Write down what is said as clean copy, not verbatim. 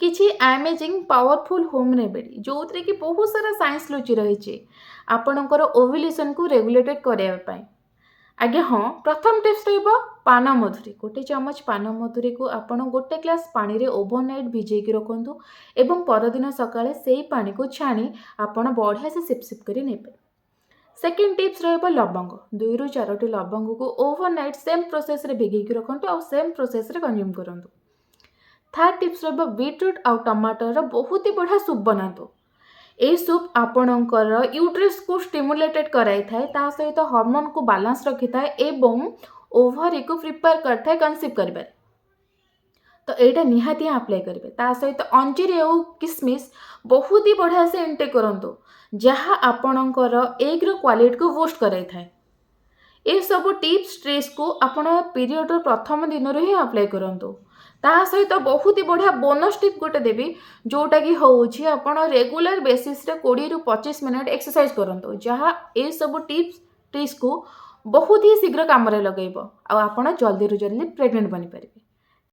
किछि amazing powerful home remedy जो थे कि बहुत सारा साइंस लुचि रही आपणकर ओव्युलेशन को रेगुलेटेड करने। आज्ञा हाँ, प्रथम टिप्स पान मधुरी। गोटे चमच पान मधुरी को आपण गोटे ग्लास पानी रे ओवरनाइट भिजेकी रखुद एवं परदिन सकाळे से पानी को छाणी आपण बढ़िया से सिप कर नेबे। सेकेंड टिप्स लवंग। 2 ରୁ 4ଟି लवंग को ओवरनाइट सेम प्रोसेस रे भिगेकी रखुद और सेम प्रोसेस रे कंज्यूम करंतु। थर्ड टिप्स बीटरूट आउ टमाटर बहुत ही बढ़िया सूप बनातु। ए सूप आपणकर यूट्रस को स्टिमुलेटेड कराई थाए, ता सहित हार्मोन को बैलेंस रखी थाए एवं ओवरी को प्रिपेयर करथाए कंसीव करिबारे। तो एटा निहाती अप्लाई करेंगे। ता सहित अंजीर और किसमिस बहुत ही बढ़िया से इंटेक करंतु, जहाँ आपणकर एग रो क्वालिटी को बूस्ट कराई थाए। ये सब टिप्स ट्रिक्स को आपण पीरियड प्रथम दिन ही अप्लाई करंतु। ता सहित बहुत ही बढ़िया बोनस टिप गोटे देवी, जोटा कि हूँ आपण रेगुलर बेसिस रे 20 ରୁ 25 मिनट एक्सरसाइज करंतु, जहाँ ये सब टिप्स ट्रिक्स को बहुत ही शीघ्र काम लगेब आ जल्दी रू जल्दी प्रेग्नेंट बनी पारे।